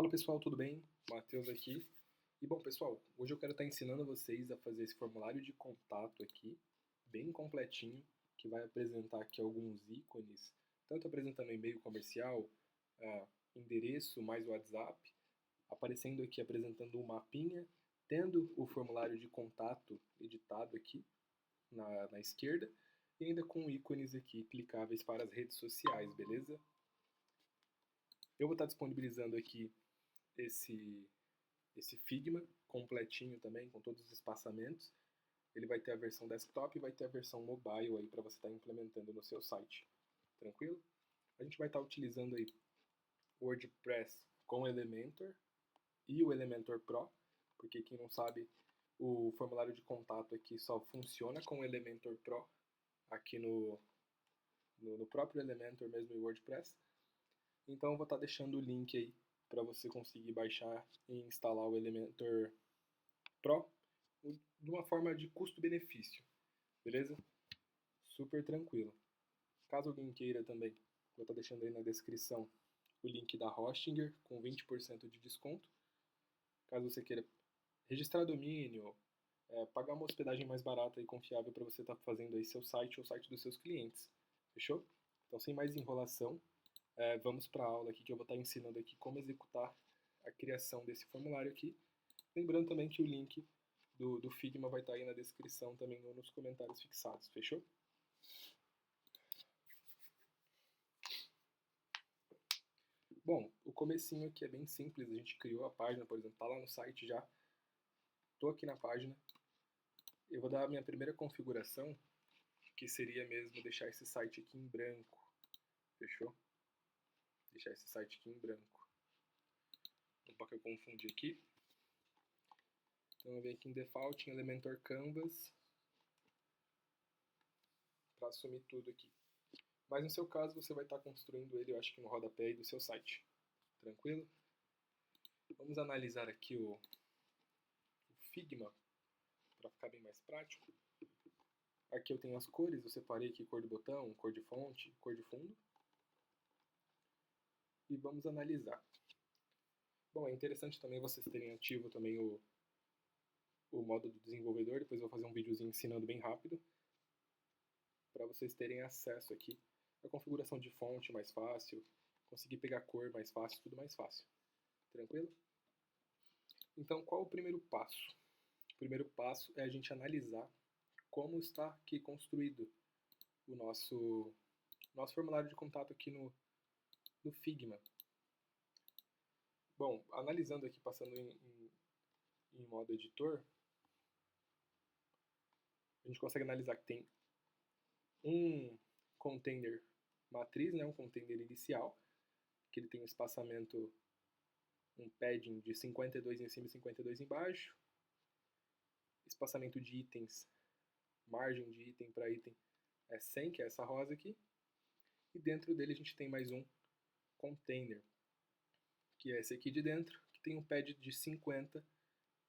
Fala pessoal, tudo bem? Matheus aqui. E bom pessoal, hoje eu quero estar ensinando vocês a fazer esse formulário de contato aqui, bem completinho, que vai apresentar aqui alguns ícones, tanto apresentando e-mail comercial, endereço mais WhatsApp, aparecendo aqui apresentando um mapinha, tendo o formulário de contato editado aqui na esquerda, e ainda com ícones aqui clicáveis para as redes sociais, beleza? Eu vou estar disponibilizando aqui esse Figma completinho também, com todos os espaçamentos. Ele vai ter a versão desktop e vai ter a versão mobile aí para você estar implementando no seu site. Tranquilo? A gente vai estar utilizando aí o WordPress com Elementor e o Elementor Pro, porque quem não sabe, o formulário de contato aqui só funciona com o Elementor Pro, aqui no próprio Elementor mesmo em WordPress. Então eu vou estar deixando o link aí para você conseguir baixar e instalar o Elementor Pro de uma forma de custo-benefício, beleza? Super tranquilo. Caso alguém queira também, vou estar deixando aí na descrição o link da Hostinger com 20% de desconto. Caso você queira registrar domínio, pagar uma hospedagem mais barata e confiável para você estar fazendo aí seu site ou o site dos seus clientes. Fechou? Então, sem mais enrolação, vamos para a aula aqui que eu vou estar ensinando aqui como executar a criação desse formulário aqui. Lembrando também que o link do Figma vai estar aí na descrição também ou nos comentários fixados, fechou? Bom, o comecinho aqui é bem simples, a gente criou a página, por exemplo, está lá no site já. Estou aqui na página. Eu vou dar a minha primeira configuração, que seria mesmo deixar esse site aqui em branco, fechou? Deixar esse site aqui em branco. Opa, que eu confundi aqui. Então eu venho aqui em Default, em Elementor Canvas, para assumir tudo aqui. Mas no seu caso você vai estar construindo ele, eu acho que no rodapé aí do seu site. Tranquilo? Vamos analisar aqui o Figma, para ficar bem mais prático. Aqui eu tenho as cores, eu separei aqui cor de botão, cor de fonte, cor de fundo. E vamos analisar. Bom, é interessante também vocês terem ativo também o modo do desenvolvedor, depois eu vou fazer um videozinho ensinando bem rápido, para vocês terem acesso aqui à configuração de fonte mais fácil, conseguir pegar cor mais fácil, tudo mais fácil. Tranquilo? Então, qual o primeiro passo? O primeiro passo é a gente analisar como está aqui construído o nosso formulário de contato aqui no Figma. Bom, analisando aqui, passando em modo editor, a gente consegue analisar que tem um container matriz, né, um container inicial, que ele tem um espaçamento, um padding de 52 em cima e 52 embaixo, espaçamento de itens, margem de item para item é 100, que é essa rosa aqui, e dentro dele a gente tem mais um container, que é esse aqui de dentro, que tem um pad de 50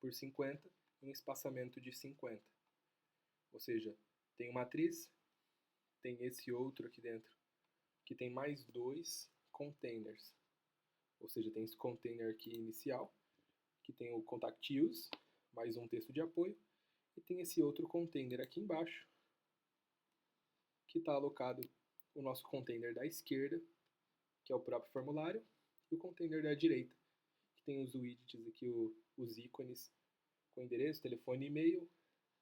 por 50 e um espaçamento de 50. Ou seja, tem uma matriz, tem esse outro aqui dentro, que tem mais dois containers. Ou seja, tem esse container aqui inicial, que tem o contact use, mais um texto de apoio, e tem esse outro container aqui embaixo, que está alocado o nosso container da esquerda, que é o próprio formulário, e o container da direita, que tem os widgets aqui, os ícones com endereço, telefone e e-mail,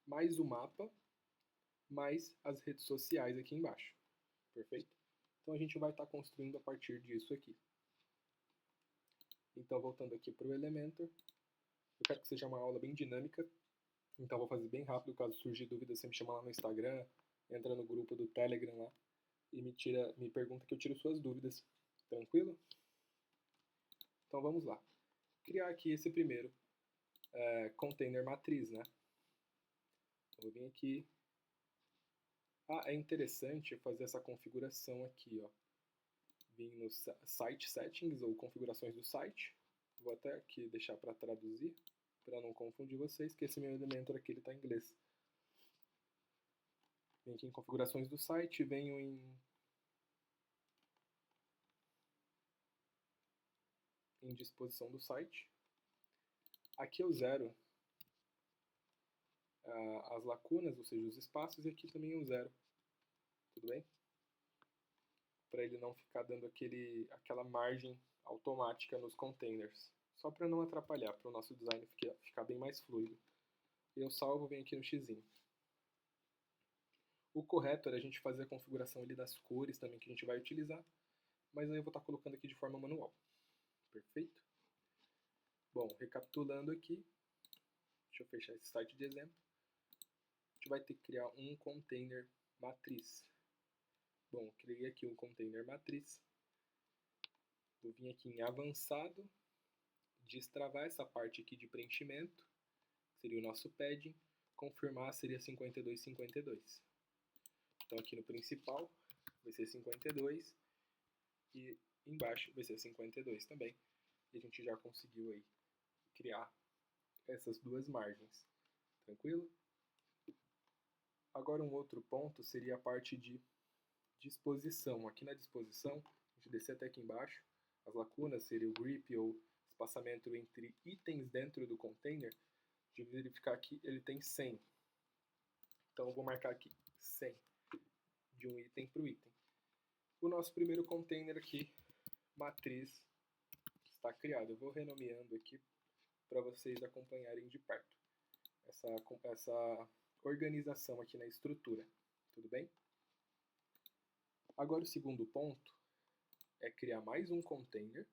mais o mapa, mais as redes sociais aqui embaixo. Perfeito? Então a gente vai estar construindo a partir disso aqui. Então voltando aqui para o Elementor, eu quero que seja uma aula bem dinâmica, então vou fazer bem rápido, caso surgir dúvida você me chama lá no Instagram, entra no grupo do Telegram lá e me pergunta que eu tiro suas dúvidas. Tranquilo? Então vamos lá. Criar aqui esse primeiro container matriz, né? Eu vou vir aqui. É interessante fazer essa configuração aqui, ó. Vim no Site Settings ou configurações do site. Vou até aqui deixar para traduzir, para não confundir vocês, que esse meu Elementor aqui está em inglês. Venho aqui em configurações do site, venho em em disposição do site. Aqui eu zero as lacunas, ou seja, os espaços, e aqui também eu zero. Tudo bem? Para ele não ficar dando aquela margem automática nos containers. Só para não atrapalhar, para o nosso design ficar bem mais fluido. Eu salvo, venho aqui no Xzinho. O correto era a gente fazer a configuração ali das cores também que a gente vai utilizar, mas aí eu vou estar colocando aqui de forma manual. Perfeito? Bom, recapitulando aqui, deixa eu fechar esse site de exemplo. A gente vai ter que criar um container matriz. Bom, criei aqui um container matriz. Vou vir aqui em avançado, destravar essa parte aqui de preenchimento, que seria o nosso padding, confirmar seria 52, 52. Então aqui no principal vai ser 52 e embaixo vai ser 52 também. E a gente já conseguiu aí criar essas duas margens. Tranquilo? Agora um outro ponto seria a parte de disposição. Aqui na disposição, a gente descer até aqui embaixo, as lacunas seria o grip ou espaçamento entre itens dentro do container. De verificar aqui, ele tem 100. Então eu vou marcar aqui 100 de um item para o item. O nosso primeiro container aqui, matriz, está criado. Eu vou renomeando aqui para vocês acompanharem de perto essa organização aqui na estrutura. Tudo bem? Agora o segundo ponto é criar mais um container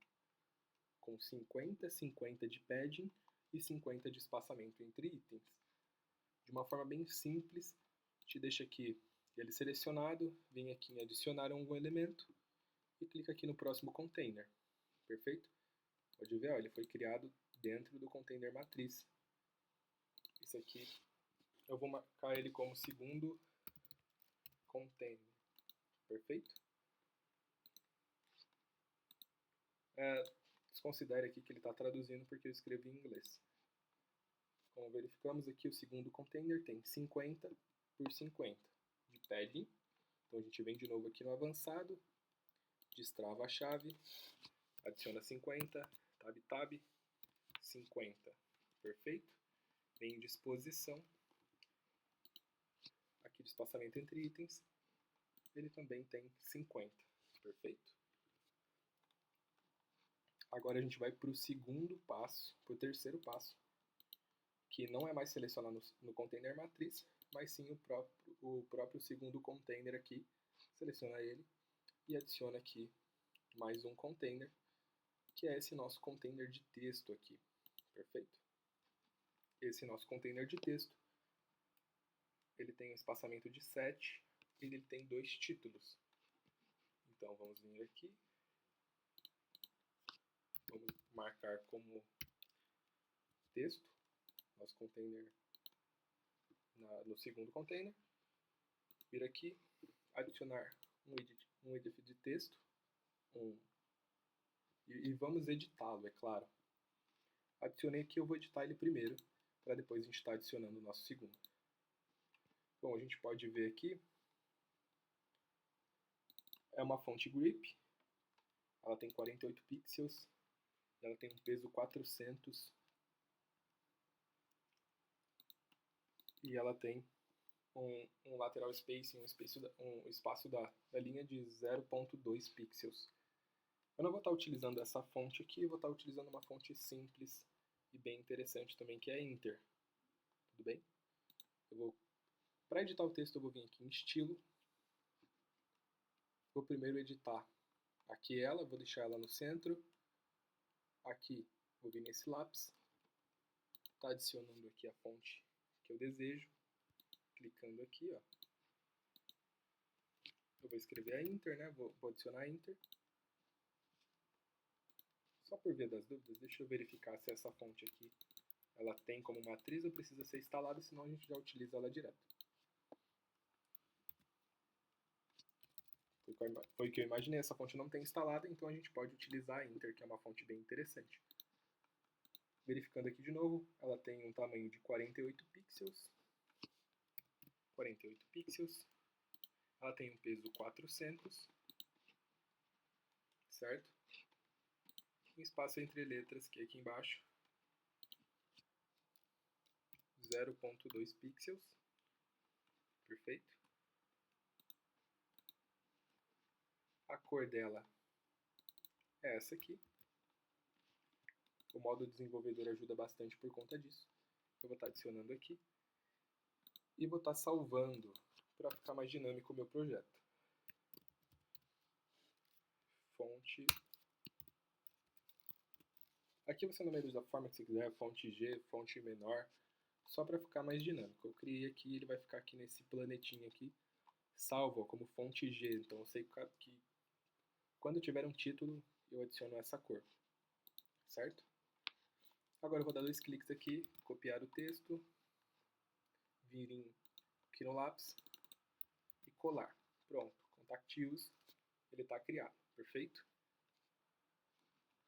com 50, 50 de padding e 50 de espaçamento entre itens. De uma forma bem simples, te deixa aqui ele selecionado, vem aqui em adicionar algum elemento e clica aqui no próximo container. Perfeito? Pode ver, ó, ele foi criado dentro do container matriz. Esse aqui eu vou marcar ele como segundo container. Perfeito? Desconsidere aqui que ele está traduzindo porque eu escrevi em inglês. Como verificamos aqui, o segundo container tem 50 por 50 de padding. Então a gente vem de novo aqui no avançado, destrava a chave, adiciona 50, tab, 50. Perfeito? Vem em disposição. Aqui de espaçamento entre itens, ele também tem 50. Perfeito? Agora a gente vai para o segundo passo, para o terceiro passo, que não é mais selecionar no container matriz, mas sim o próprio segundo container aqui. Seleciona ele e adiciona aqui mais um container, que é esse nosso container de texto aqui. Perfeito? Esse nosso container de texto, ele tem um espaçamento de 7 e ele tem 2 títulos. Então vamos vir aqui, vamos marcar como texto, nosso container no segundo container, vir aqui, adicionar um edit de texto, e vamos editá-lo, é claro. Adicionei aqui, eu vou editar ele primeiro, para depois a gente estar adicionando o nosso segundo. Bom, a gente pode ver aqui, é uma fonte grip, ela tem 48 pixels, ela tem um peso 400 e ela tem um lateral spacing, um espaço da linha de 0.2 pixels. Eu não vou estar utilizando essa fonte aqui, eu vou estar utilizando uma fonte simples e bem interessante também, que é Inter. Tudo bem? Para editar o texto, eu vou vir aqui em estilo. Vou primeiro editar aqui ela, vou deixar ela no centro. Aqui, vou vir nesse lápis. Tá adicionando aqui a fonte que eu desejo. Clicando aqui, ó. Eu vou escrever a Inter, né? Vou adicionar a Inter. Só por via das dúvidas, deixa eu verificar se essa fonte aqui ela tem como matriz ou precisa ser instalada, senão a gente já utiliza ela direto. Foi o que eu imaginei, essa fonte não tem instalada, então a gente pode utilizar a Inter, que é uma fonte bem interessante. Verificando aqui de novo, ela tem um tamanho de 48 pixels. 48 pixels. Ela tem um peso 400. Certo? um espaço entre letras, que é aqui embaixo, 0.2 pixels, perfeito? A cor dela é essa aqui. O modo desenvolvedor ajuda bastante por conta disso. Eu vou estar adicionando aqui. E vou estar salvando para ficar mais dinâmico o meu projeto. Fonte. Aqui você nomeia da forma que você quiser, fonte G, fonte menor, só para ficar mais dinâmico. Eu criei aqui, ele vai ficar aqui nesse planetinho aqui, salvo como fonte G. Então eu sei que quando tiver um título, eu adiciono essa cor, certo? Agora eu vou dar 2 cliques aqui, copiar o texto, vir aqui no lápis e colar. Pronto, Contact Use, ele está criado, perfeito?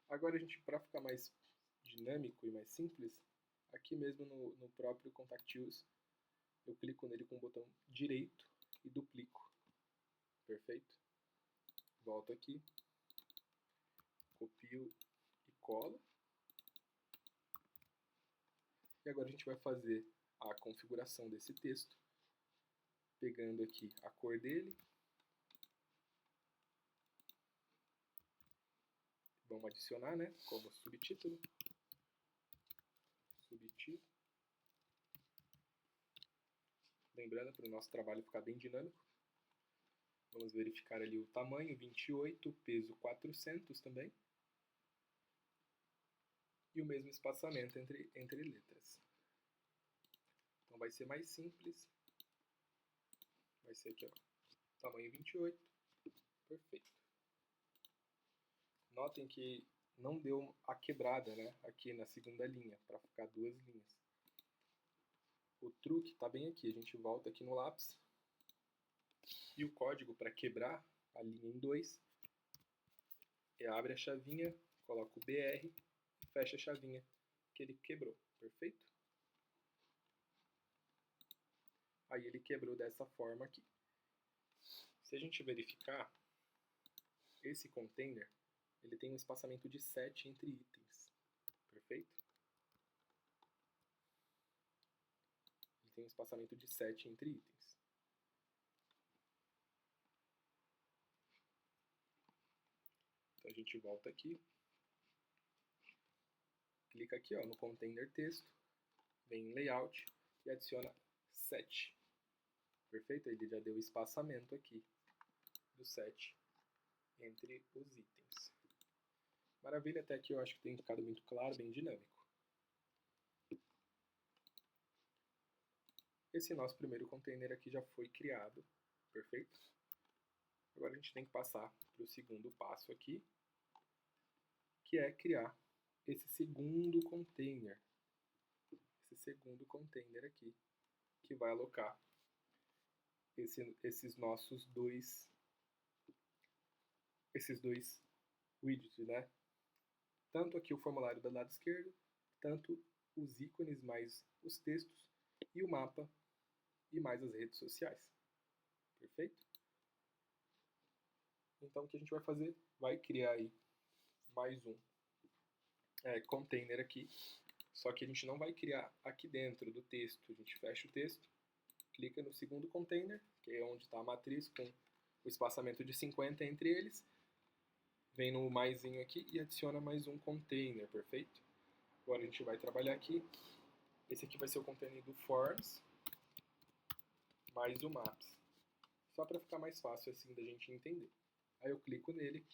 Agora a gente, para ficar mais dinâmico e mais simples, aqui mesmo no próprio Contact Use, eu clico nele com o botão direito e duplico, perfeito? Volto aqui, copio e colo. E agora a gente vai fazer a configuração desse texto, pegando aqui a cor dele. Vamos adicionar, né, como subtítulo. Subtítulo. Lembrando, para o nosso trabalho ficar bem dinâmico. Vamos verificar ali o tamanho, 28, peso 400 também. E o mesmo espaçamento entre letras. Então vai ser mais simples. Vai ser aqui, ó, tamanho 28. Perfeito. Notem que não deu a quebrada, né, aqui na segunda linha, para ficar 2 linhas. O truque está bem aqui, a gente volta aqui no lápis. E o código para quebrar a linha em 2, abre a chavinha, coloca o BR e fecha a chavinha que ele quebrou, perfeito? Aí ele quebrou dessa forma aqui. Se a gente verificar, esse container ele tem um espaçamento de 7 entre itens, perfeito? Ele tem um espaçamento de 7 entre itens. Então a gente volta aqui, clica aqui, ó, no container texto, vem em layout e adiciona 7. Perfeito? Ele já deu espaçamento aqui do 7 entre os itens. Maravilha, até aqui eu acho que tem ficado muito claro, bem dinâmico. Esse nosso primeiro container aqui já foi criado, perfeito? Agora a gente tem que passar para o segundo passo aqui, que é criar esse segundo container. Esse segundo container aqui, que vai alocar esses nossos dois widgets, né? Tanto aqui o formulário do lado esquerdo, tanto os ícones mais os textos e o mapa e mais as redes sociais. Perfeito? Então o que a gente vai fazer? Vai criar aí mais um container aqui, só que a gente não vai criar aqui dentro do texto. A gente fecha o texto, clica no segundo container, que é onde está a matriz com o espaçamento de 50 entre eles, vem no maisinho aqui e adiciona mais um container, perfeito? Agora a gente vai trabalhar aqui. Esse aqui vai ser o container do Forms, mais o Maps. Só para ficar mais fácil assim da gente entender. Aí eu clico nele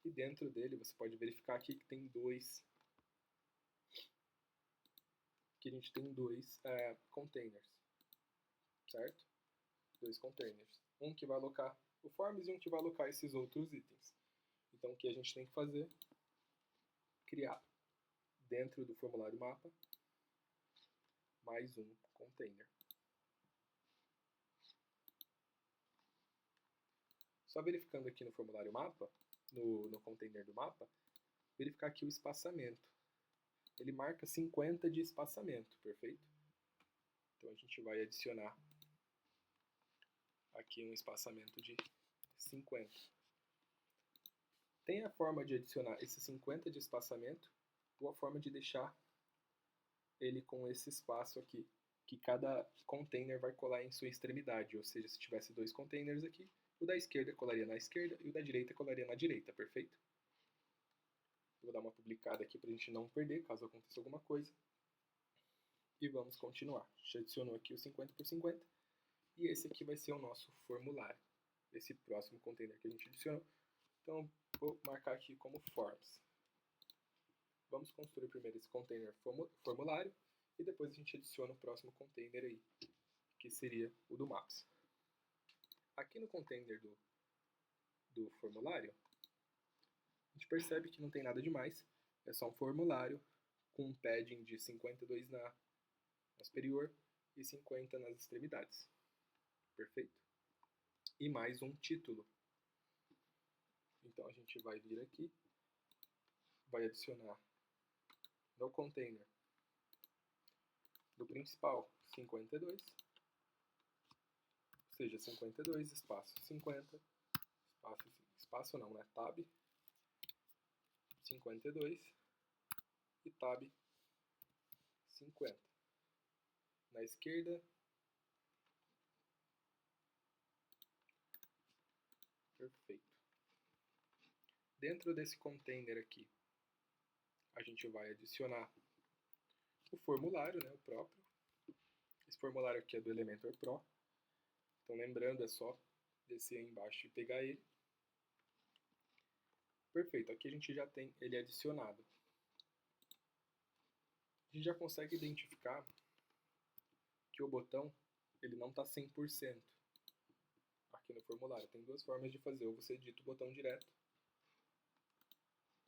e dentro dele você pode verificar aqui que tem dois containers, certo? 2 containers. Um que vai alocar o Forms e um que vai alocar esses outros itens. Então o que a gente tem que fazer? Criar dentro do formulário mapa mais um container. Só verificando aqui no formulário mapa, no container do mapa, verificar aqui o espaçamento. Ele marca 50 de espaçamento, perfeito? Então a gente vai adicionar aqui um espaçamento de 50. Tem a forma de adicionar esse 50 de espaçamento ou a forma de deixar ele com esse espaço aqui, que cada container vai colar em sua extremidade, ou seja, se tivesse 2 containers aqui, o da esquerda colaria na esquerda e o da direita colaria na direita, perfeito? Eu vou dar uma publicada aqui para a gente não perder, caso aconteça alguma coisa. E vamos continuar. Já adicionou aqui o 50 por 50. E esse aqui vai ser o nosso formulário. Esse próximo container que a gente adicionou. Então, vou marcar aqui como forms. Vamos construir primeiro esse container formulário. E depois a gente adiciona o próximo container aí, que seria o do Maps. Aqui no container do formulário, a gente percebe que não tem nada demais. É só um formulário com um padding de 52 na superior e 50 nas extremidades. Perfeito? E mais um título. Então a gente vai vir aqui, vai adicionar no container do principal 52, ou seja, 52, espaço 50, espaço não, né? Tab 52 e tab 50. Na esquerda, perfeito. Dentro desse container aqui, a gente vai adicionar o formulário, né, o próprio. Esse formulário aqui é do Elementor Pro. Então, lembrando, é só descer aí embaixo e pegar ele. Perfeito, aqui a gente já tem ele adicionado. A gente já consegue identificar que o botão ele não está 100% aqui no formulário. Tem duas formas de fazer, ou você edita o botão direto,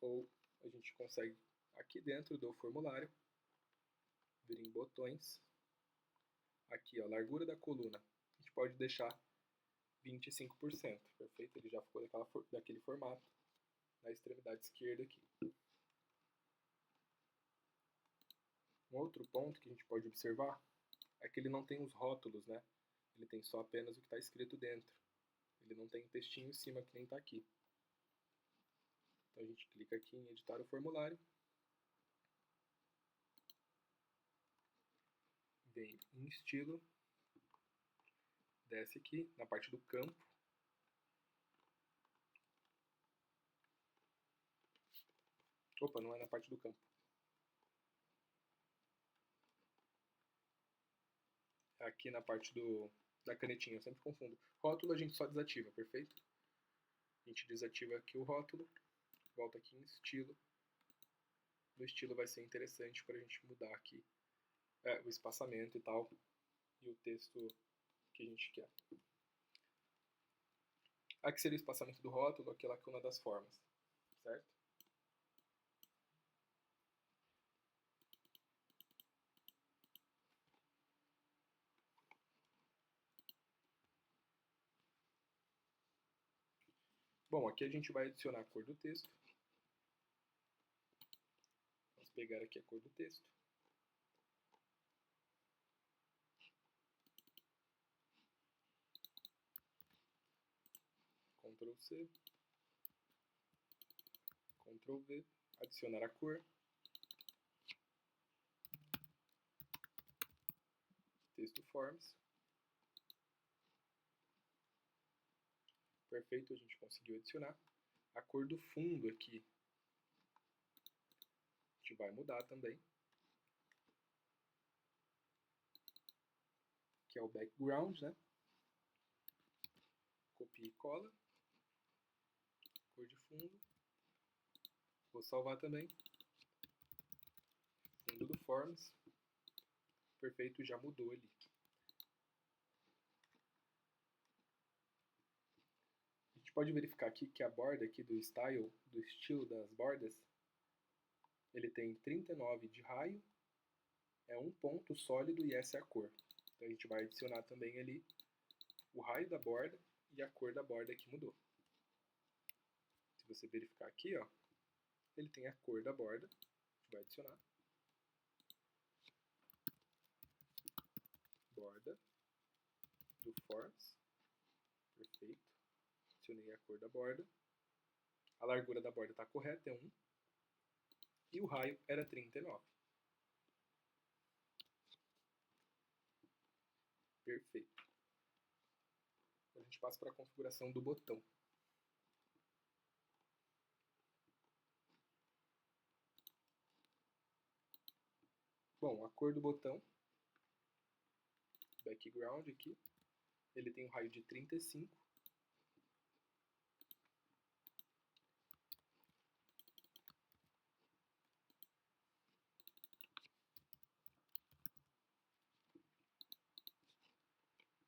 ou a gente consegue aqui dentro do formulário vir em botões. Aqui, ó, largura da coluna, a gente pode deixar 25%, perfeito? Ele já ficou daquele formato na extremidade esquerda aqui. Um outro ponto que a gente pode observar é que ele não tem os rótulos, né? Ele tem só apenas o que está escrito dentro. Ele não tem textinho em cima que nem está aqui. Então a gente clica aqui em editar o formulário. Vem em estilo. Desce aqui na parte do campo. Opa, não é na parte do campo. É aqui na parte da canetinha, eu sempre confundo. Rótulo a gente só desativa, perfeito? A gente desativa aqui o rótulo. Volta aqui em estilo. No estilo vai ser interessante para a gente mudar aqui o espaçamento e tal. E o texto que a gente quer. Aqui seria o espaçamento do rótulo, aqui é a lacuna das formas, certo? Bom, aqui a gente vai adicionar a cor do texto. Vamos pegar aqui a cor do texto. Ctrl C. Ctrl V. Adicionar a cor. Texto Forms. Perfeito, a gente conseguiu adicionar. A cor do fundo aqui a gente vai mudar também. Que é o background, né? Copia e cola. Cor de fundo. Vou salvar também. Fundo do Forms. Perfeito, já mudou ali. A gente pode verificar aqui que a borda aqui do style, do estilo das bordas, ele tem 39 de raio, é um ponto sólido e essa é a cor. Então a gente vai adicionar também ali o raio da borda e a cor da borda que mudou. Se você verificar aqui, ó, ele tem a cor da borda, a gente vai adicionar. Borda do Forms, perfeito. Adicionei a cor da borda. A largura da borda está correta, é 1. E o raio era 39. Perfeito. Agora a gente passa para a configuração do botão. Bom, a cor do botão, background aqui, ele tem um raio de 35.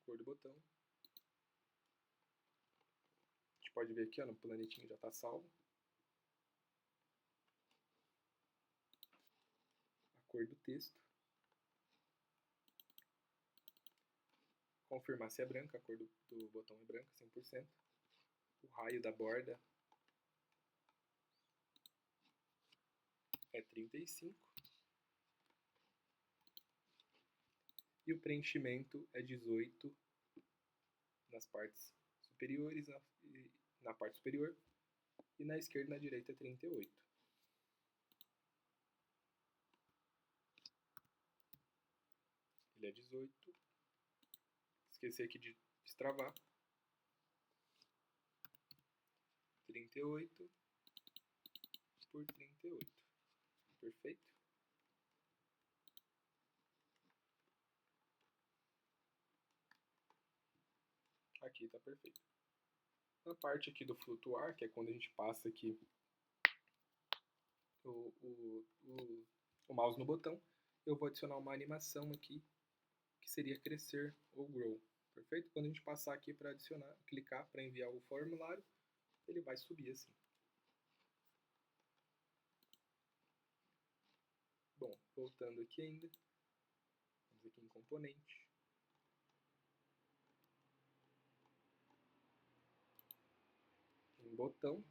Cor do botão. A gente pode ver aqui, ó, no planetinho já está salvo. A cor do texto. Confirmar se é branca, a cor do botão é branca, 100%. O raio da borda é 35. E o preenchimento é 18 nas partes superiores, na parte superior, e na esquerda e na direita é 38. Ele é 18. Esqueci aqui de destravar. 38 por 38. Perfeito? Aqui está perfeito. Na parte aqui do flutuar, que é quando a gente passa aqui o mouse no botão, eu vou adicionar uma animação aqui, que seria crescer ou grow. Perfeito? Quando a gente passar aqui para adicionar, clicar para enviar o formulário, ele vai subir assim. Bom, voltando aqui ainda, vamos aqui em componente. Em botão,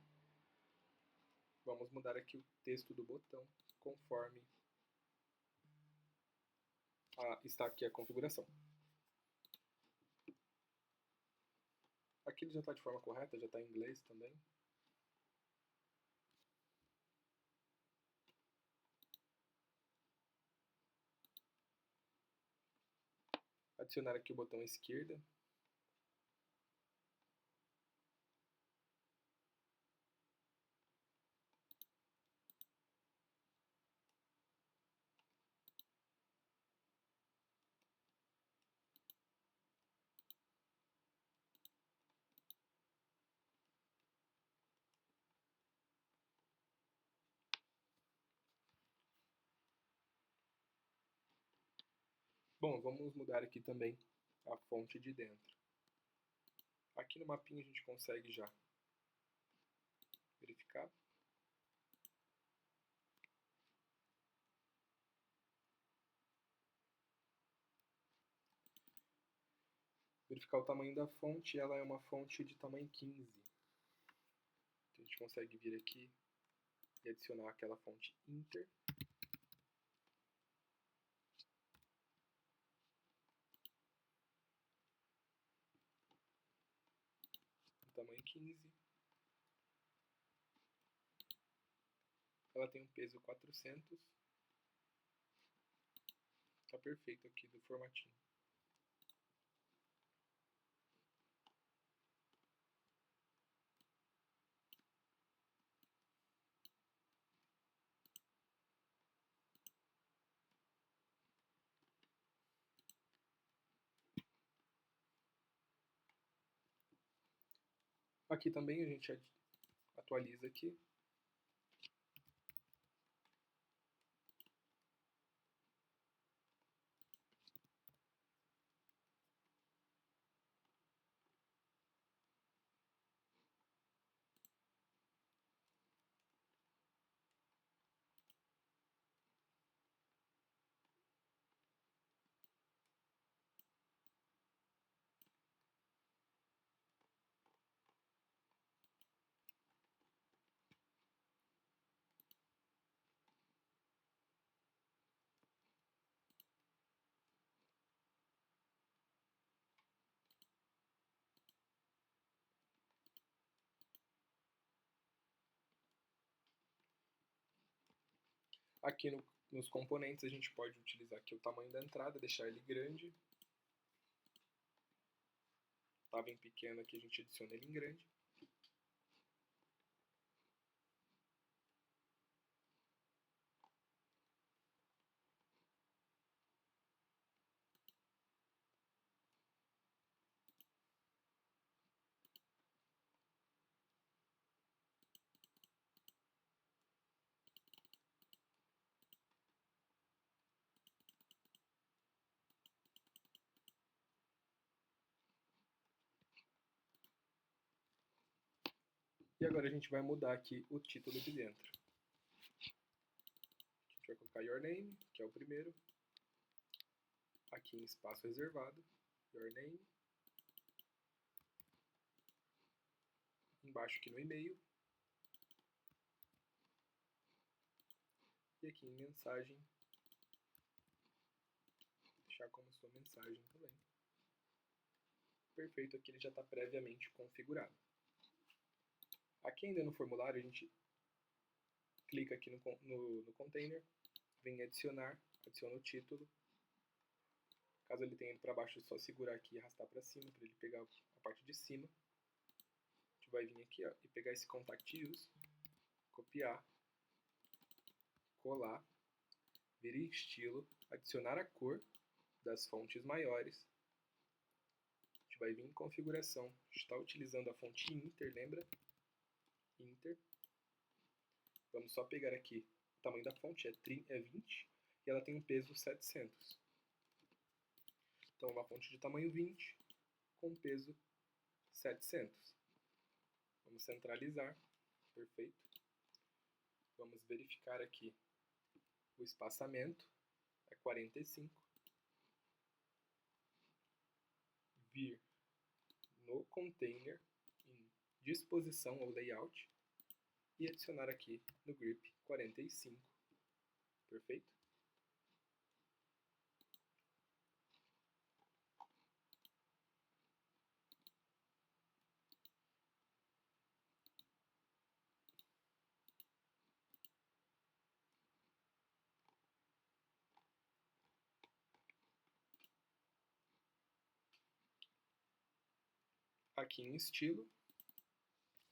vamos mudar aqui o texto do botão conforme está aqui a configuração. Aqui ele já está de forma correta, já está em inglês também. Adicionar aqui o botão esquerda. Bom, vamos mudar aqui também a fonte de dentro. Aqui no mapinha a gente consegue já verificar. Verificar o tamanho da fonte, ela é uma fonte de tamanho 15. Então a gente consegue vir aqui e adicionar aquela fonte Inter. Tamanho 15. Ela tem um peso 400. Tá perfeito aqui do formatinho. Aqui também a gente atualiza aqui. Aqui nos componentes a gente pode utilizar aqui o tamanho da entrada, deixar ele grande. Estava em pequeno aqui, a gente adiciona ele em grande. E agora a gente vai mudar aqui o título de dentro. A gente vai colocar Your Name, que é o primeiro. Aqui em espaço reservado, Your Name. Embaixo aqui no e-mail. E aqui em mensagem, deixar como sua mensagem também. Perfeito, aqui ele já está previamente configurado. Aqui ainda no formulário a gente clica aqui no container, vem em adicionar, adiciona o título. Caso ele tenha ido para baixo, é só segurar aqui e arrastar para cima para ele pegar a parte de cima. A gente vai vir aqui, ó, e pegar esse contact use, copiar, colar, vir em estilo, adicionar a cor das fontes maiores. A gente vai vir em configuração, a gente está utilizando a fonte Inter, lembra? Inter. Vamos só pegar aqui, o tamanho da fonte é 20 e ela tem um peso 700. Então, uma fonte de tamanho 20 com peso 700. Vamos centralizar, perfeito. Vamos verificar aqui o espaçamento, é 45. Vir no container, em disposição ou layout, e adicionar aqui no grip 45. Perfeito? Aqui em estilo,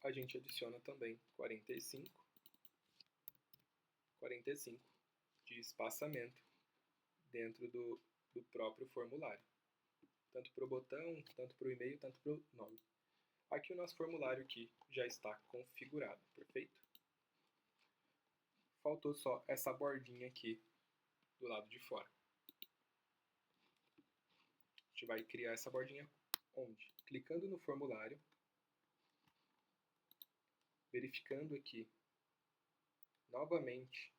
a gente adiciona também 45 de espaçamento dentro do próprio formulário. Tanto para o botão, tanto para o e-mail, tanto para o nome. Aqui o nosso formulário aqui já está configurado, perfeito? Faltou só essa bordinha aqui do lado de fora. A gente vai criar essa bordinha onde? Clicando no formulário, verificando aqui novamente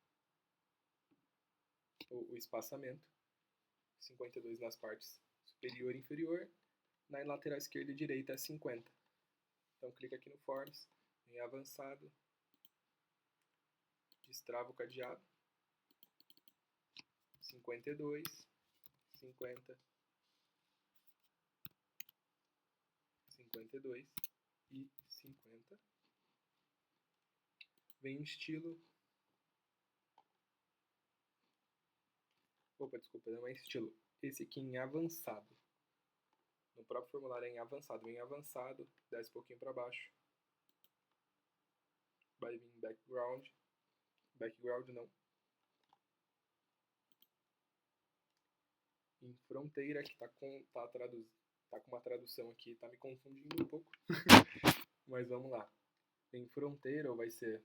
o espaçamento, 52 nas partes superior e inferior, na lateral esquerda e direita é 50. Então clica aqui no Forms, em avançado, destrava o cadeado, 52, 50, 52 e 50. Vem em estilo. Opa, desculpa, não é estilo. Esse aqui em avançado. No próprio formulário é em avançado. Vem em avançado, desce um pouquinho para baixo. Vai vir em background. Background não. Em fronteira, que tá com uma tradução aqui, tá me confundindo um pouco. Mas vamos lá. Em fronteira, ou vai ser...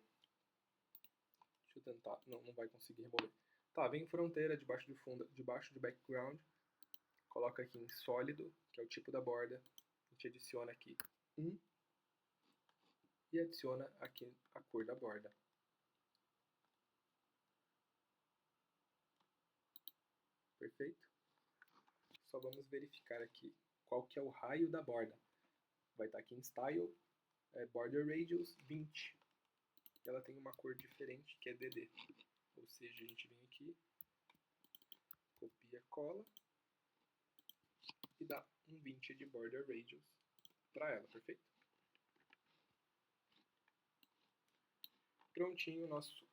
Deixa eu tentar. Não vai conseguir remover. Tá, vem em fronteira, debaixo de fundo, debaixo de background. Coloca aqui em sólido, que é o tipo da borda. A gente adiciona aqui 1. E adiciona aqui a cor da borda. Perfeito? Só vamos verificar aqui qual que é o raio da borda. Vai estar aqui em Style, Border Radius 20. E ela tem uma cor diferente, que é DD. Ou seja, a gente vem aqui, copia, cola e dá um 20 de Border Radius para ela, perfeito? Prontinho o nosso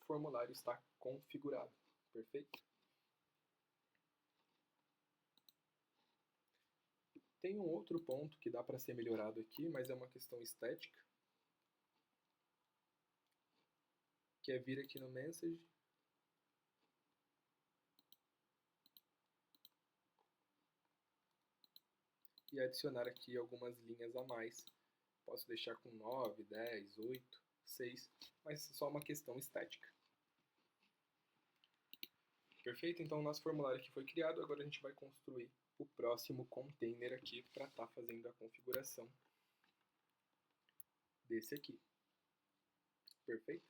formulário está configurado. Perfeito? Tem um outro ponto que dá para ser melhorado aqui, mas é uma questão estética, que é vir aqui no Message e adicionar aqui algumas linhas a mais. Posso deixar com 9, 10, 8, 6, mas é só uma questão estética. Perfeito? Então o nosso formulário aqui foi criado, agora a gente vai construir o próximo container aqui para estar fazendo a configuração desse aqui. Perfeito?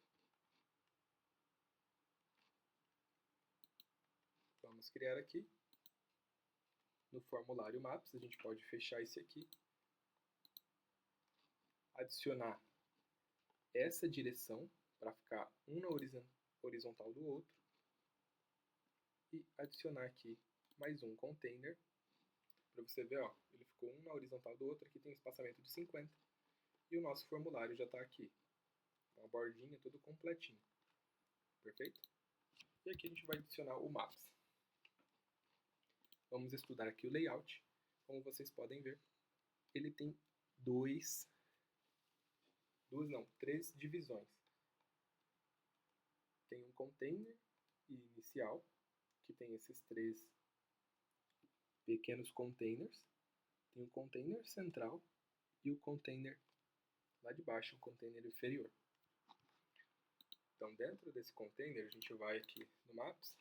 Vamos criar aqui. No formulário Maps, a gente pode fechar esse aqui. Adicionar essa direção para ficar um na horizontal do outro. E adicionar aqui mais um container. Para você ver, ó, ele ficou um na horizontal do outro. Aqui tem um espaçamento de 50. E o nosso formulário já está aqui. Uma bordinha, tudo completinho. Perfeito? E aqui a gente vai adicionar o Maps. Vamos estudar aqui o layout. Como vocês podem ver, ele tem três divisões. Tem um container inicial, que tem esses três pequenos containers. Tem o container central e o container lá de baixo, o container inferior. Então, dentro desse container, a gente vai aqui no Maps,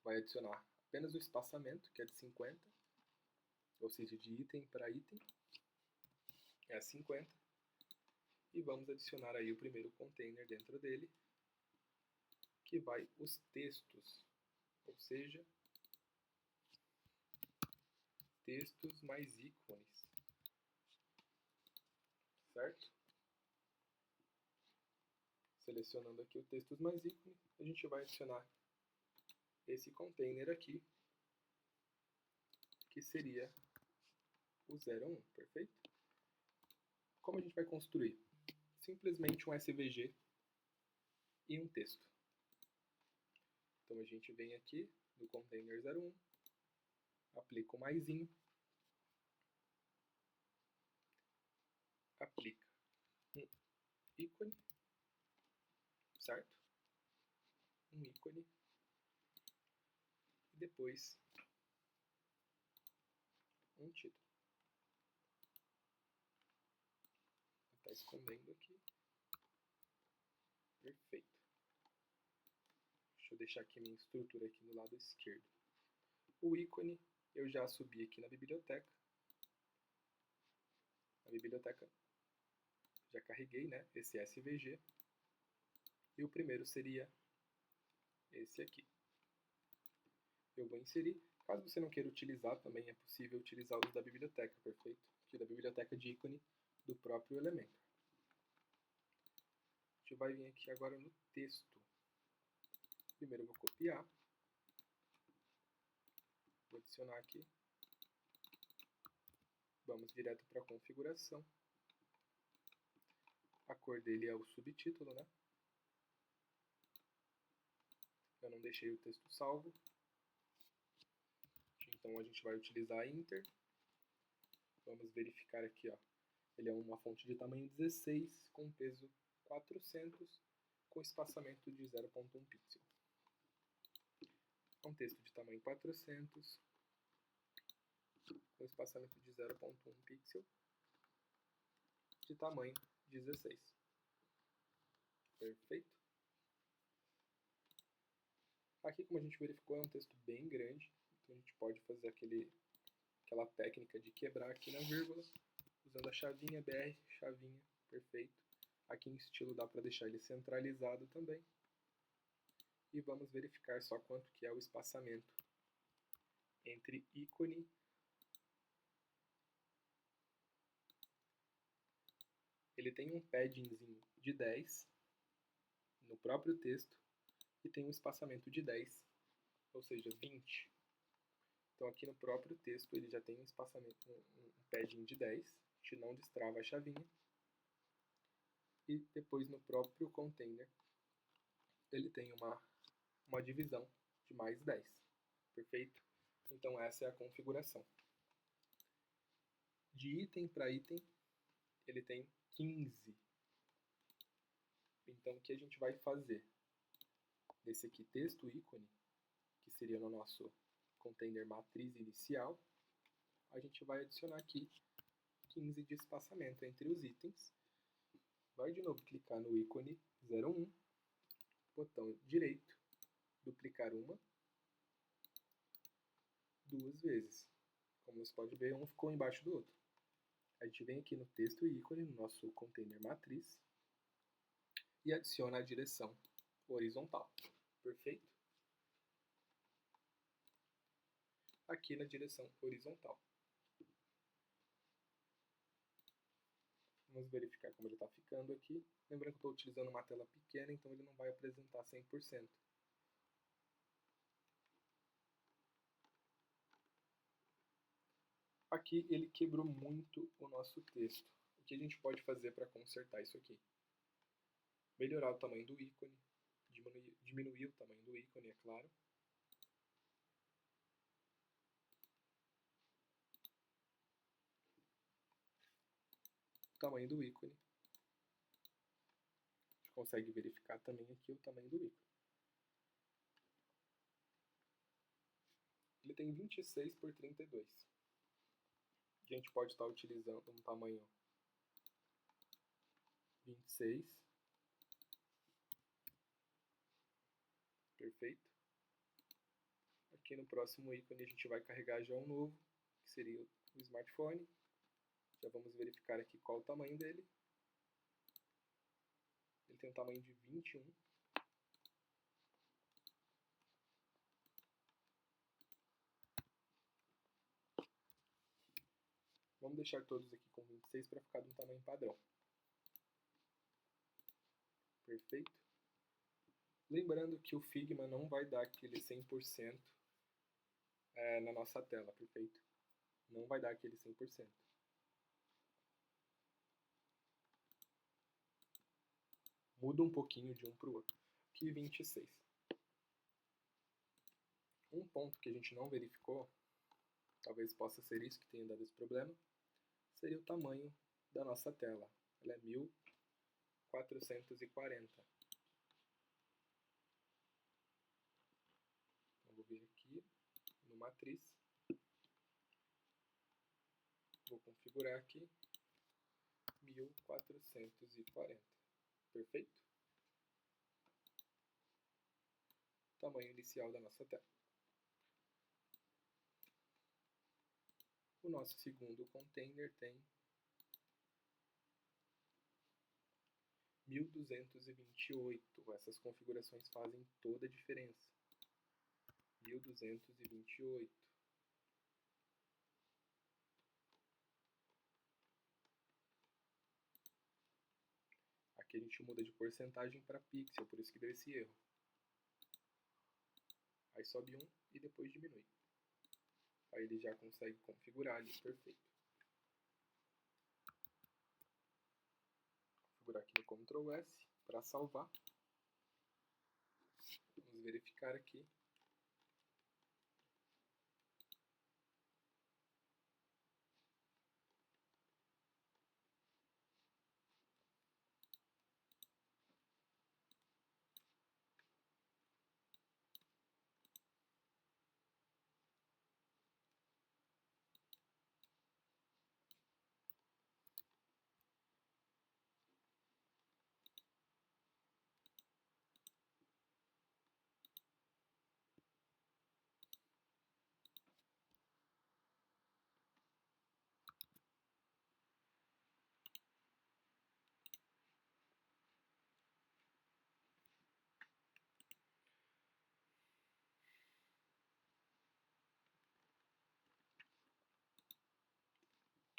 vai adicionar apenas o espaçamento, que é de 50, ou seja, de item para item, é 50. E vamos adicionar aí o primeiro container dentro dele, que vai os textos, ou seja, textos mais ícones, certo? Selecionando aqui o textos mais ícone, a gente vai adicionar esse container aqui, que seria o 01, perfeito? Como a gente vai construir? Simplesmente um SVG e um texto. Então a gente vem aqui no container 01, aplica o maisinho, aplica um ícone, certo? Um ícone. E depois um título. Está escondendo aqui. Perfeito. Deixa eu deixar aqui minha estrutura aqui no lado esquerdo. O ícone eu já subi aqui na biblioteca. A biblioteca já carreguei, né? Esse SVG. E o primeiro seria esse aqui. Eu vou inserir. Caso você não queira utilizar, também é possível utilizar os da biblioteca, perfeito? Aqui da biblioteca de ícone do próprio Elementor. A gente vai vir aqui agora no texto. Primeiro eu vou copiar. Vou adicionar aqui. Vamos direto para a configuração. A cor dele é o subtítulo, né? Eu não deixei o texto salvo. Então a gente vai utilizar Enter. Vamos verificar aqui, ó. Ele é uma fonte de tamanho 16, com peso 400, com espaçamento de 0.1 pixel. É um texto de tamanho 400, com espaçamento de 0.1 pixel, de tamanho 16. Perfeito? Aqui, como a gente verificou, é um texto bem grande, então a gente pode fazer aquela técnica de quebrar aqui na vírgula, usando a chavinha BR, chavinha, perfeito. Aqui em estilo dá para deixar ele centralizado também. E vamos verificar só quanto que é o espaçamento entre ícone ele tem um paddingzinho de 10 no próprio texto e tem um espaçamento de 10, ou seja, 20. Então aqui no próprio texto ele já tem um espaçamento, um padding de 10, a gente não destrava a chavinha. e depois no próprio container ele tem uma divisão de mais 10, perfeito? Então essa é a configuração. De item para item, ele tem 15. Então o que a gente vai fazer? Desse aqui, texto ícone, que seria no nosso container matriz inicial, a gente vai adicionar aqui 15 de espaçamento entre os itens. Vai de novo clicar no ícone 01, botão direito, duplicar uma, duas vezes. Como você pode ver, um ficou embaixo do outro. A gente vem aqui no texto ícone, no nosso container matriz, e adiciona a direção horizontal. Perfeito? Aqui na direção horizontal. Vamos verificar como ele está ficando aqui. Lembrando que eu estou utilizando uma tela pequena, então ele não vai apresentar 100%. Aqui ele quebrou muito o nosso texto. O que a gente pode fazer para consertar isso aqui? Melhorar o tamanho do ícone, diminuir o tamanho do ícone, é claro. O tamanho do ícone. A gente consegue verificar também aqui o tamanho do ícone. Ele tem 26 por 32. A gente pode estar utilizando um tamanho 26. Perfeito. Aqui no próximo ícone a gente vai carregar já um novo, que seria o smartphone. Já vamos verificar aqui qual o tamanho dele. Ele tem um tamanho de 21. Vamos deixar todos aqui com 26 para ficar de um tamanho padrão. Perfeito? Lembrando que o Figma não vai dar aquele 100% na nossa tela, perfeito? Não vai dar aquele 100%. Muda um pouquinho de um para o outro. Aqui 26. Um ponto que a gente não verificou, talvez possa ser isso que tenha dado esse problema, seria o tamanho da nossa tela. Ela é 1440. Então, vou vir aqui no matriz, vou configurar aqui 1440. Perfeito? Tamanho inicial da nossa tela. O nosso segundo container tem 1228. Essas configurações fazem toda a diferença. 1228. Aqui a gente muda de porcentagem para pixel, por isso que deu esse erro. Aí sobe um e depois diminui. Aí ele já consegue configurar ali, perfeito. Configurar aqui no Ctrl S para salvar. Vamos verificar aqui.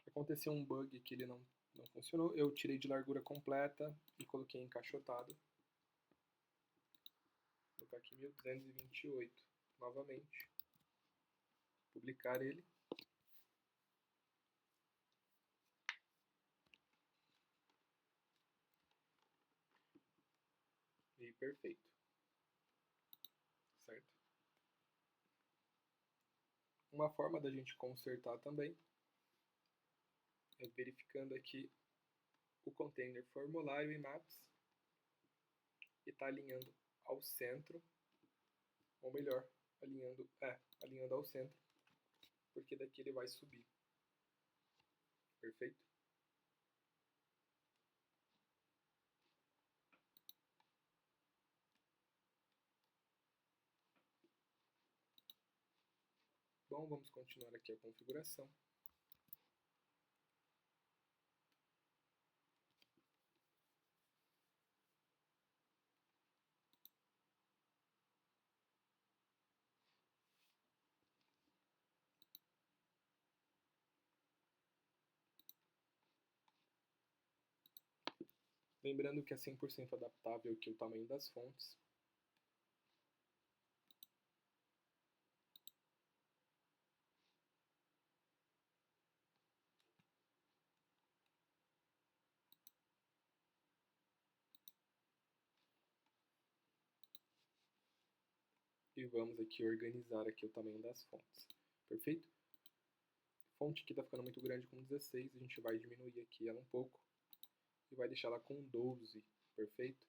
Aconteceu um bug que ele não funcionou. Eu tirei de largura completa e coloquei encaixotado. Vou colocar aqui 1228 novamente. Publicar ele. perfeito. Certo? Uma forma da gente consertar também é verificando aqui o container formulário e maps e está alinhando ao centro, ou melhor, alinhando ao centro, porque daqui ele vai subir. Perfeito? Bom, vamos continuar aqui a configuração. Lembrando que é 100% adaptável aqui o tamanho das fontes. E vamos aqui organizar aqui o tamanho das fontes. Perfeito? A fonte aqui está ficando muito grande com 16, a gente vai diminuir aqui ela um pouco e vai deixar ela com 12, perfeito?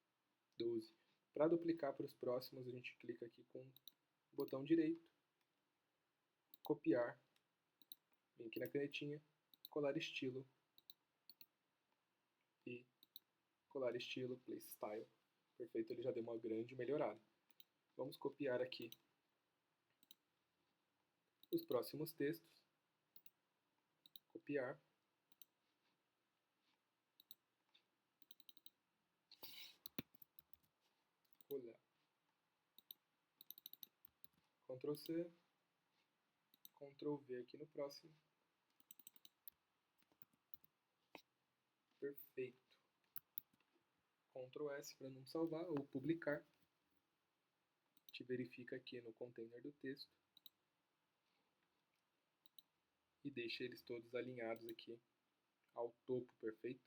12. Para duplicar para os próximos, a gente clica aqui com o botão direito, copiar, vem aqui na canetinha, colar estilo e colar estilo, place style. Perfeito, ele já deu uma grande melhorada. Vamos copiar aqui os próximos textos, copiar, colar, Ctrl C, Ctrl V aqui no próximo. Perfeito. Ctrl S para não salvar ou publicar. A gente verifica aqui no container do texto e deixa eles todos alinhados aqui ao topo, perfeito?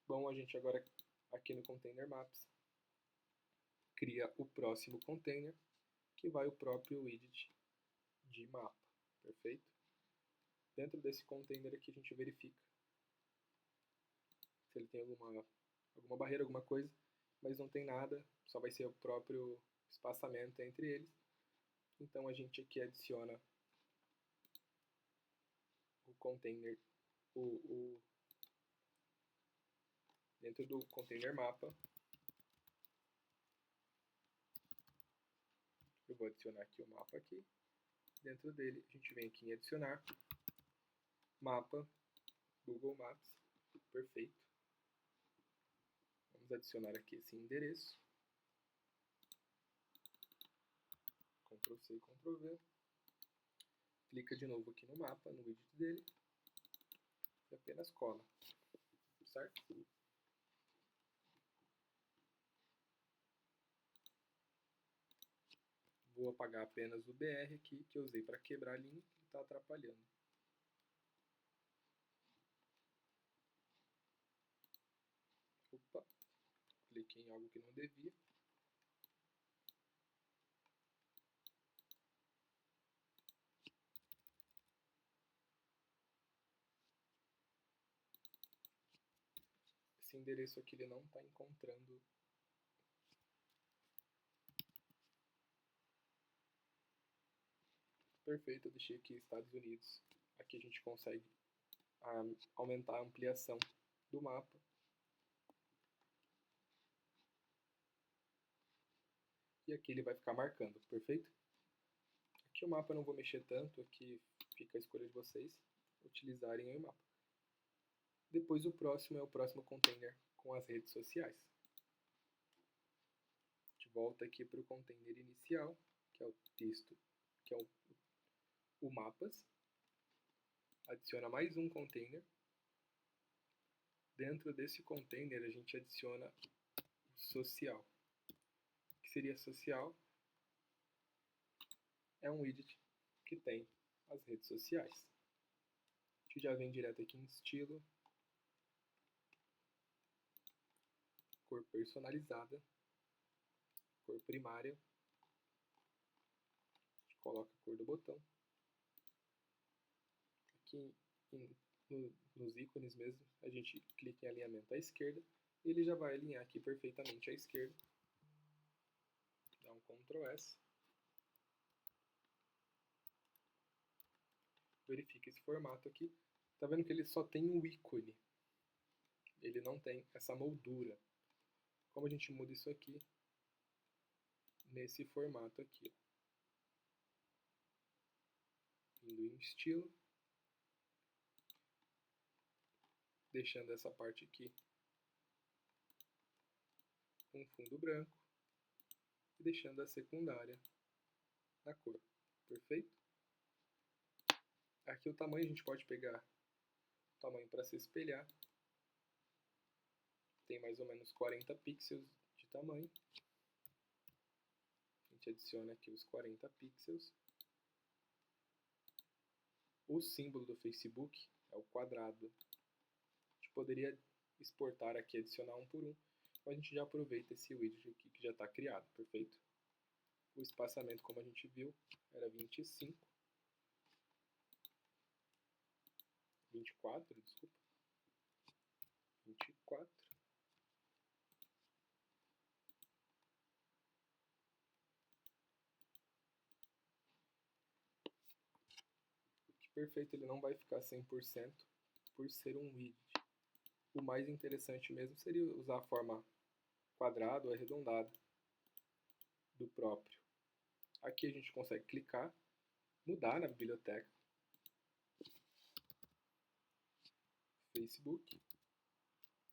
Bom, a gente agora aqui no Container Maps cria o próximo container, que vai o próprio widget de mapa, perfeito? Dentro desse container aqui a gente verifica se ele tem alguma barreira, alguma coisa, mas não tem nada, só vai ser o próprio espaçamento entre eles. Então a gente aqui adiciona o container, dentro do container mapa, eu vou adicionar aqui o mapa aqui. Dentro dele a gente vem aqui em adicionar mapa Google Maps, perfeito. Vamos adicionar aqui esse endereço. Ctrl C, Ctrl V. Clica de novo aqui no mapa, no widget dele. E apenas cola. Certo? Vou apagar apenas o BR aqui, que eu usei para quebrar a linha, que está atrapalhando. Opa, cliquei em algo que não devia. Esse endereço aqui ele não está encontrando. Perfeito, eu deixei aqui Estados Unidos. Aqui a gente consegue aumentar a ampliação do mapa. E aqui ele vai ficar marcando, perfeito? Aqui o mapa eu não vou mexer tanto, aqui fica a escolha de vocês utilizarem o mapa. Depois o próximo é o próximo container com as redes sociais. A gente volta aqui para o container inicial, que é o texto, que é o mapas. Adiciona mais um container. Dentro desse container a gente adiciona o social. O que seria social? É um widget que tem as redes sociais. A gente já vem direto aqui em estilo, cor personalizada, cor primária, a gente coloca a cor do botão. Aqui nos ícones mesmo, a gente clica em alinhamento à esquerda e ele já vai alinhar aqui perfeitamente à esquerda. Dá um Ctrl S. Verifica esse formato aqui. Tá vendo que ele só tem um ícone. Ele não tem essa moldura. Como a gente muda isso aqui? Nesse formato aqui. Indo em estilo. Deixando essa parte aqui com fundo branco. E deixando a secundária na cor. Perfeito? Aqui o tamanho a gente pode pegar o tamanho para se espelhar. Tem mais ou menos 40 pixels de tamanho. A gente adiciona aqui os 40 pixels. O símbolo do Facebook é o quadrado. A gente poderia exportar aqui, adicionar um por um, mas a gente já aproveita esse widget aqui que já está criado, perfeito? O espaçamento, como a gente viu, era 24, desculpa. 24. Perfeito, ele não vai ficar 100% por ser um widget. O mais interessante mesmo seria usar a forma quadrada ou arredondada do próprio. Aqui a gente consegue clicar, mudar na biblioteca. Facebook.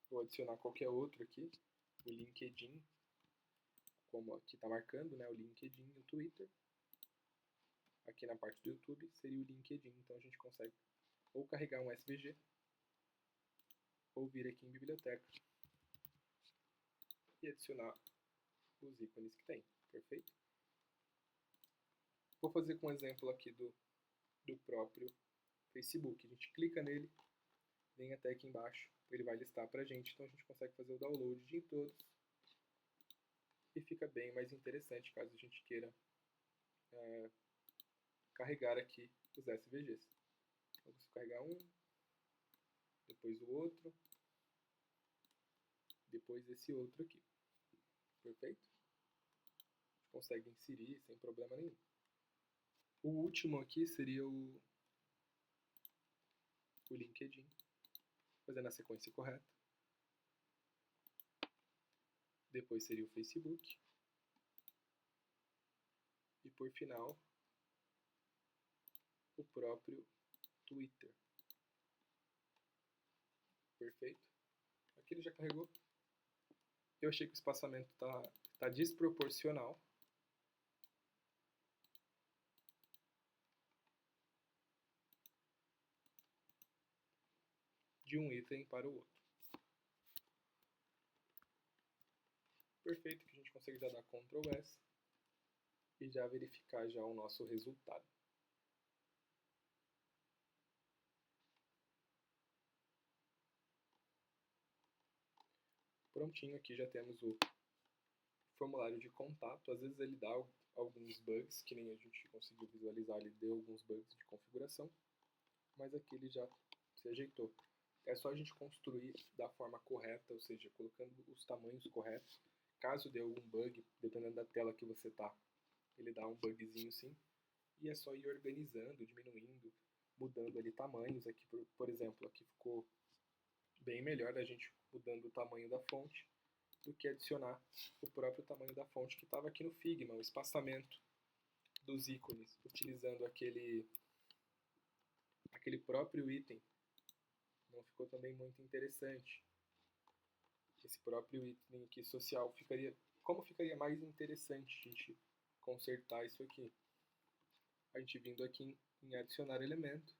Vou adicionar qualquer outro aqui. O LinkedIn, como aqui está marcando, né, o LinkedIn e o Twitter. Aqui na parte do YouTube seria o LinkedIn, então a gente consegue ou carregar um SVG ou vir aqui em biblioteca e adicionar os ícones que tem, perfeito? Vou fazer com um exemplo aqui do próprio Facebook. A gente clica nele, vem até aqui embaixo, ele vai listar pra gente, então a gente consegue fazer o download de todos e fica bem mais interessante caso a gente queira carregar aqui os SVGs. Então, vou carregar um, depois o outro, depois esse outro aqui. Perfeito? A gente consegue inserir sem problema nenhum. O último aqui seria o LinkedIn, fazendo a sequência correta. Depois seria o Facebook. E por final, o próprio Twitter. Perfeito? Aqui ele já carregou. Eu achei que o espaçamento tá desproporcional. De um item para o outro. Perfeito, que a gente consegue já dar Ctrl S e já verificar já o nosso resultado. Prontinho, aqui já temos o formulário de contato. Às vezes ele dá alguns bugs, que nem a gente conseguiu visualizar, ele deu alguns bugs de configuração, mas aqui ele já se ajeitou. É só a gente construir da forma correta, ou seja, colocando os tamanhos corretos. Caso dê algum bug, dependendo da tela que você tá, ele dá um bugzinho sim. E é só ir organizando, diminuindo, mudando ali tamanhos. Aqui, por exemplo, aqui ficou bem melhor a gente mudando o tamanho da fonte do que adicionar o próprio tamanho da fonte que estava aqui no Figma, o espaçamento dos ícones, utilizando aquele próprio item. Não ficou também muito interessante. Esse próprio item aqui social ficaria... Como ficaria mais interessante a gente consertar isso aqui? A gente vindo aqui em adicionar elemento,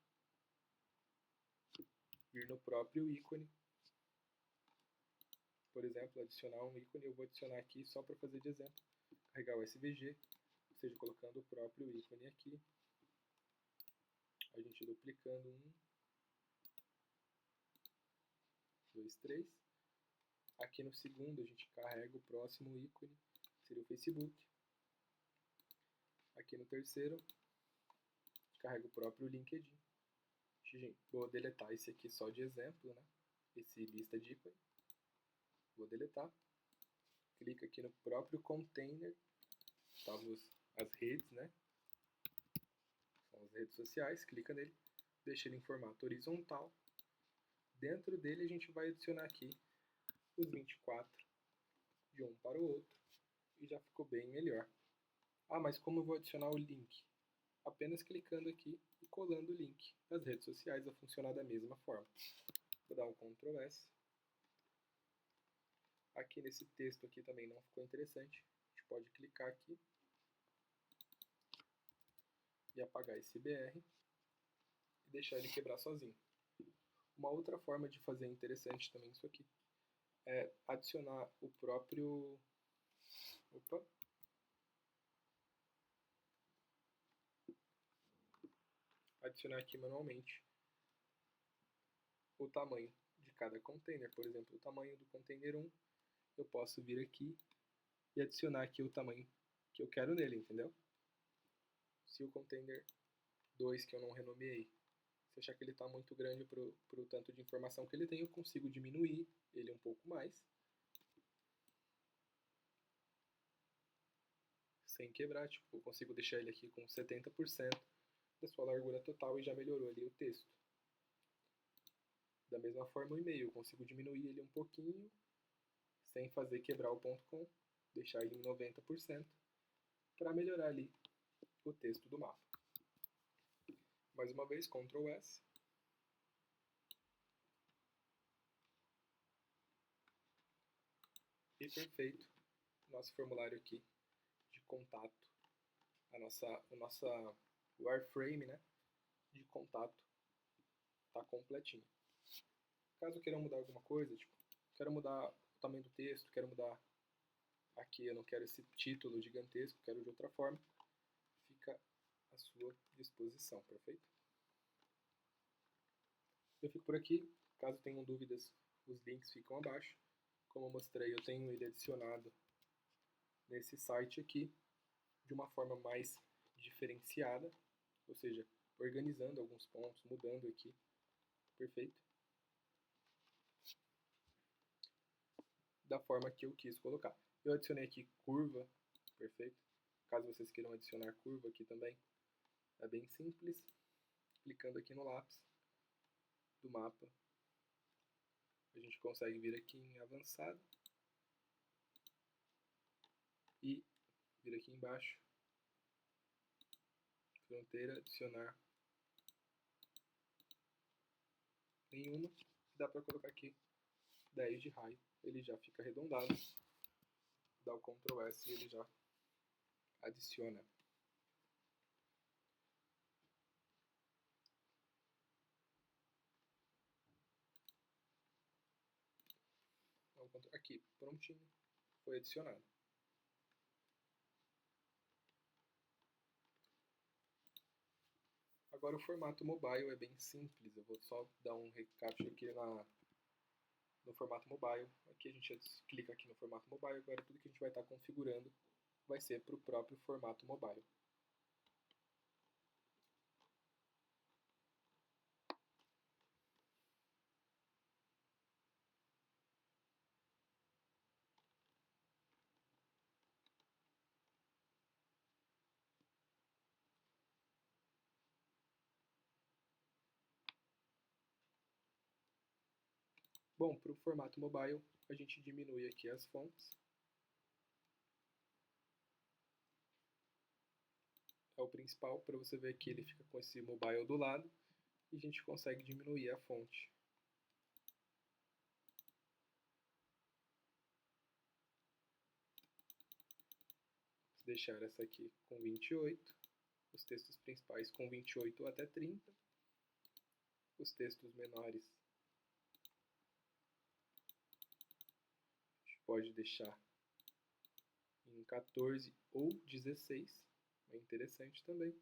vir no próprio ícone, por exemplo, adicionar um ícone, eu vou adicionar aqui só para fazer de exemplo, carregar o SVG, ou seja, colocando o próprio ícone aqui, a gente duplicando 1, 2, 3, Aqui no segundo a gente carrega o próximo ícone, seria o Facebook. Aqui no terceiro, carrega o próprio LinkedIn. Vou deletar esse aqui só de exemplo, né? Esse lista de ícone. Vou deletar. Clica aqui no próprio container, estavam as redes, né? São as redes sociais, clica nele, deixa ele em formato horizontal. Dentro dele a gente vai adicionar aqui os 24 de um para o outro e já ficou bem melhor. Ah, mas como eu vou adicionar o link? Apenas clicando aqui e colando o link. As redes sociais vai funcionar da mesma forma. Vou dar um Ctrl S. Aqui nesse texto aqui também não ficou interessante. A gente pode clicar aqui e apagar esse BR e deixar ele quebrar sozinho. Uma outra forma de fazer interessante também isso aqui é adicionar o próprio... Adicionar aqui manualmente o tamanho de cada container. Por exemplo, o tamanho do container 1, eu posso vir aqui e adicionar aqui o tamanho que eu quero nele, entendeu? Se o container 2 que eu não renomeei, se eu achar que ele está muito grande para o tanto de informação que ele tem, eu consigo diminuir ele um pouco mais, sem quebrar. Tipo, eu consigo deixar ele aqui com 70% da sua largura total e já melhorou ali o texto. Da mesma forma o e-mail, eu consigo diminuir ele um pouquinho, sem fazer quebrar o ponto .com, deixar ele em 90%, para melhorar ali o texto do mapa. Mais uma vez, Ctrl S. E perfeito, nosso formulário aqui de contato, o nosso wireframe, né, de contato está completinho. Caso queira mudar alguma coisa, tipo, quero mudar o tamanho do texto, quero mudar aqui, eu não quero esse título gigantesco, quero de outra forma, fica à sua disposição, perfeito? Eu fico por aqui, caso tenham dúvidas, os links ficam abaixo. Como eu mostrei, eu tenho ele adicionado nesse site aqui, de uma forma mais diferenciada, ou seja, organizando alguns pontos, mudando aqui, perfeito? Da forma que eu quis colocar. Eu adicionei aqui curva, perfeito? Caso vocês queiram adicionar curva aqui também, é bem simples. Clicando aqui no lápis do mapa, a gente consegue vir aqui em avançado e vir aqui embaixo, fronteira, adicionar nenhuma, dá para colocar aqui 10 de raio, ele já fica arredondado, dá o Ctrl S e ele já adiciona. Aqui, prontinho, foi adicionado. Agora o formato mobile é bem simples, eu vou só dar um recap aqui no formato mobile. Aqui a gente clica aqui no formato mobile, agora tudo que a gente vai estar configurando vai ser para o próprio formato mobile. Bom, para o formato mobile, a gente diminui aqui as fontes. É o principal, para você ver que ele fica com esse mobile do lado, e a gente consegue diminuir a fonte. Vou deixar essa aqui com 28, os textos principais com 28 até 30, os textos menores a gente pode deixar em 14 ou 16, é interessante também.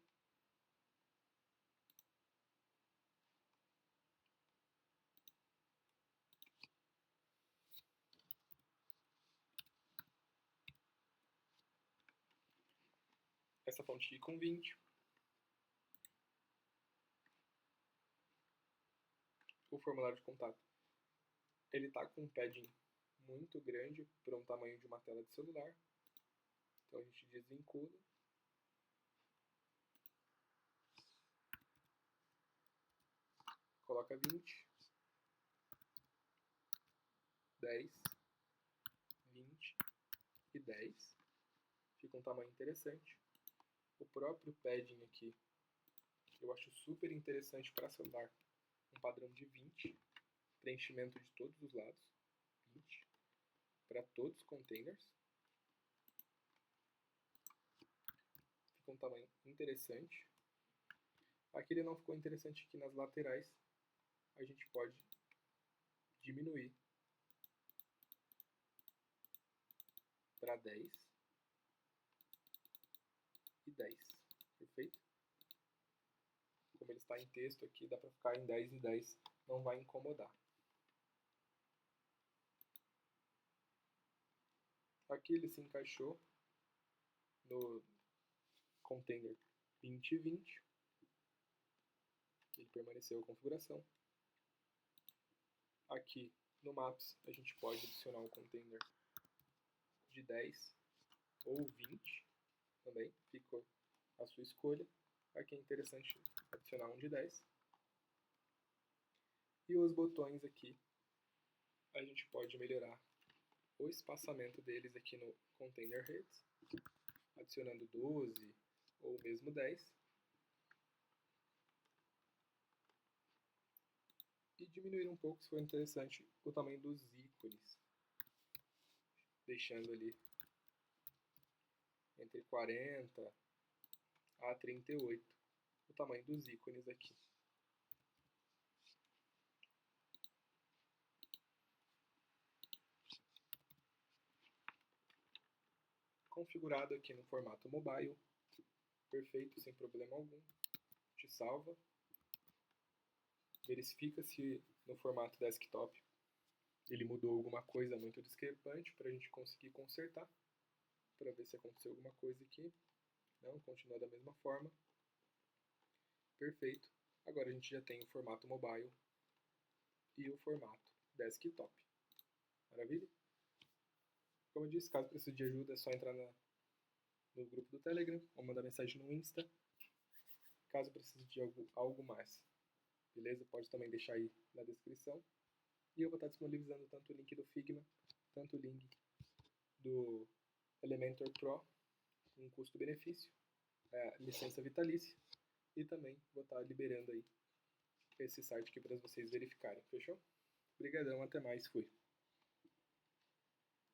Essa fonte aqui com 20. O formulário de contato, ele está com um padding muito grande para um tamanho de uma tela de celular. Então a gente desvincula. Coloca 20, 10, 20 e 10. Fica um tamanho interessante. O próprio padding aqui, eu acho super interessante para celular. Um padrão de 20, preenchimento de todos os lados, 20, para todos os containers. Fica um tamanho interessante. Aqui ele não ficou interessante aqui nas laterais. A gente pode diminuir para 10 e 10. Perfeito? Como ele está em texto aqui, dá para ficar em 10 e 10. Não vai incomodar. Aqui ele se encaixou no container 20 e 20. Ele permaneceu a configuração. Aqui no Maps a gente pode adicionar um container de 10 ou 20 também, fica a sua escolha. Aqui é interessante adicionar um de 10. E os botões aqui, a gente pode melhorar o espaçamento deles aqui no container heads, adicionando 12 ou mesmo 10. E diminuir um pouco, se for interessante, o tamanho dos ícones, deixando ali entre 40 a 38 o tamanho dos ícones aqui. Configurado aqui no formato mobile, perfeito, sem problema algum. Te salva, verifica se no formato desktop ele mudou alguma coisa muito discrepante para a gente conseguir consertar, para ver se aconteceu alguma coisa aqui. Não, continua da mesma forma. Perfeito. Agora a gente já tem o formato mobile e o formato desktop. Maravilha? Como eu disse, caso precise de ajuda, é só entrar no grupo do Telegram ou mandar mensagem no Insta. Caso precise de algo mais, beleza? Pode também deixar aí na descrição. E eu vou estar disponibilizando tanto o link do Figma, tanto o link do Elementor Pro, com custo-benefício, licença vitalícia, e também vou estar liberando aí esse site aqui para vocês verificarem, fechou? Obrigadão, até mais, fui!